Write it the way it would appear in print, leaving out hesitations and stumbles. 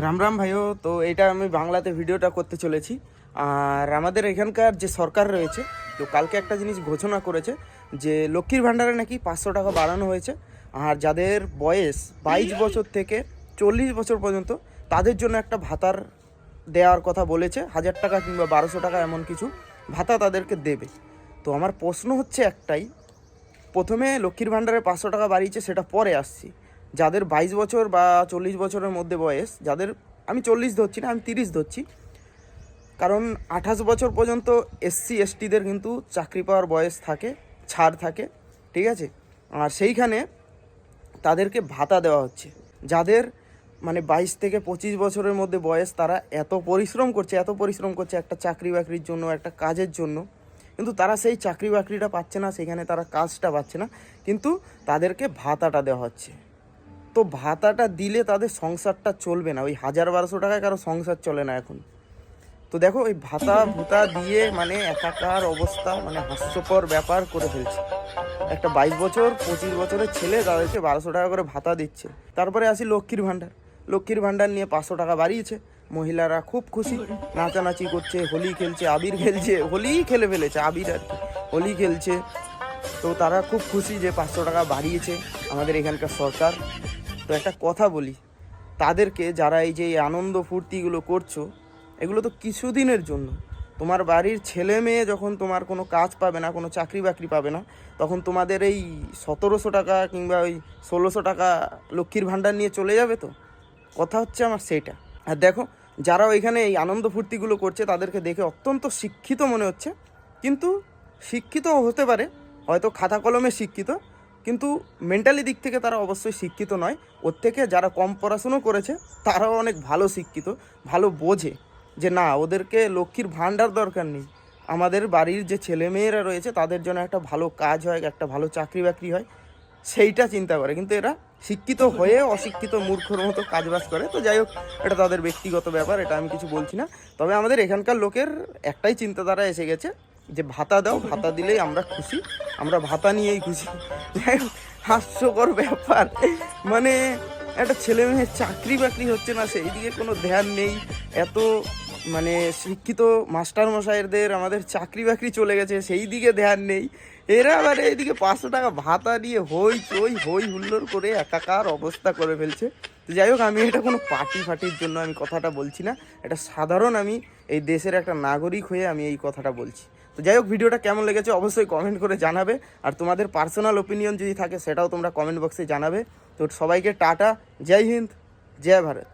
রাম রাম ভাইও। তো এটা আমি বাংলাতে ভিডিওটা করতে চলেছি। আর আমাদের এখানকার যে সরকার রয়েছে, তো কালকে একটা জিনিস ঘোষণা করেছে যে লক্ষ্মীর ভাণ্ডারে নাকি 500 টাকা বাড়ানো হয়েছে। আর যাদের বয়স 22 বছর থেকে 40 বছর পর্যন্ত তাদের জন্য একটা ভাতার দেওয়ার কথা বলেছে। 1000 টাকা কিংবা 1200 টাকা এমন কিছু ভাতা তাদেরকে দেবে। তো আমার প্রশ্ন হচ্ছে একটাই, প্রথমে লক্ষ্মীর ভাণ্ডারে 500 টাকা বাড়িয়েছে সেটা পরে আসছি। যাদের 22 বছর বা 40 বছরের মধ্যে বয়স, যাদের আমি 40 ধরছি না, আমি 30 ধরছি, কারণ 28 বছর পর্যন্ত এসসি এসটিদের কিন্তু চাকরি পাওয়ার বয়স থাকে, ছাড় থাকে, ঠিক আছে। আর সেইখানে তাদেরকে ভাতা দেওয়া হচ্ছে। যাদের মানে 22 থেকে 25 বছরের মধ্যে বয়স, তারা এত পরিশ্রম করছে একটা চাকরি বাকরির জন্য, একটা কাজের জন্য, কিন্তু তারা সেই চাকরি বাকরিটা পাচ্ছে না, সেখানে তারা কাজটা পাচ্ছে না, কিন্তু তাদেরকে ভাতাটা দেওয়া হচ্ছে। তো ভাতাটা দিলে তাদের সংসারটা চলবে না। ওই 1000-1200 টাকায় কারো সংসার চলে না এখন। তো দেখো, ওই ভাতা ভুতা দিয়ে মানে একাকার অবস্থা, মানে হাস্যকর ব্যাপার করে ফেলছে। একটা 22 বছর 25 বছরের ছেলে, তাদেরকে 1200 টাকা করে ভাতা দিচ্ছে। তারপরে আসি লক্ষ্মীর ভাণ্ডার। লক্ষ্মীর ভাণ্ডার নিয়ে 500 টাকা বাড়িয়েছে। মহিলারা খুব খুশি, নাচানাচি করছে, হোলি খেলছে, আবির খেলছে, হোলিই খেলে ফেলেছে, আবির আর কি, হোলি খেলছে। তো তারা খুব খুশি যে 500 টাকা বাড়িয়েছে আমাদের এখানকার সরকার। তো একটা কথা বলি, তাদেরকে যারা এই যে আনন্দ ফুর্তিগুলো করছো, এগুলো তো কিছুদিনের জন্য। তোমার বাড়ির ছেলে মেয়ে যখন তোমার কোনো কাজ পাবে না, কোনো চাকরি বাকরি পাবে না, তখন তোমাদের এই 1700 টাকা কিংবা ওই 1600 টাকা লক্ষ্মীর ভাণ্ডার নিয়ে চলে যাবে। তো কথা হচ্ছে আমার সেইটা। আর দেখো, যারা ওইখানে এই আনন্দ ফুর্তিগুলো করছে তাদেরকে দেখে অত্যন্ত শিক্ষিত মনে হচ্ছে, কিন্তু শিক্ষিত হতে পারে, হয়তো খাতা কলমে শিক্ষিত, কিন্তু মেন্টালি দিক থেকে তারা অবশ্যই শিক্ষিত নয়। ওর থেকে যারা কম পড়াশুনো করেছে তারাও অনেক ভালো শিক্ষিত, ভালো বোঝে যে না, ওদেরকে লক্ষ্মীর ভাণ্ডার দরকার নেই, আমাদের বাড়ির যে ছেলেমেয়েরা রয়েছে তাদের জন্য একটা ভালো কাজ হয়, একটা ভালো চাকরি বাকরি হয়, সেইটা চিন্তা করে। কিন্তু এরা শিক্ষিত হয়ে অশিক্ষিত মূর্খর মতো কাজবাজ করে। তো যাই হোক, এটা তাদের ব্যক্তিগত ব্যাপার, এটা আমি কিছু বলছি না। তবে আমাদের এখানকার লোকের একটাই চিন্তাধারা এসে গেছে যে ভাতা দাও, ভাতা দিলেই আমরা খুশি, আমরা ভাতা নিয়েই খুশি। যাই হোক, হাস্যকর ব্যাপার। মানে একটা ছেলে মেয়ের চাকরি বাকরি হচ্ছে না, সেই দিকে কোনো ধ্যান নেই। এত মানে শিক্ষিত মাস্টার মশাইদের আমাদের চাকরি বাকরি চলে গেছে, সেই দিকে ধ্যান নেই। এরা আবার এইদিকে 500 টাকা ভাতা নিয়ে হই চই হই হুল্লোড় করে একাকার অবস্থা করে ফেলছে। তো যাই হোক, আমি এটা কোনো পার্টি ফাটির জন্য আমি কথাটা বলছি না, এটা সাধারণ আমি এই দেশের একটা নাগরিক হয়ে আমি এই কথাটা বলছি। তো যাই হোক, ভিডিওটা কেমন লেগেছে অবশ্যই কমেন্ট করে জানাবে। আর তোমাদের পার্সোনাল ওপিনিয়ন যদি থাকে সেটাও তোমরা কমেন্ট বক্সে জানাবে। তো সবাইকে টাটা, জয় হিন্দ, জয় ভারত।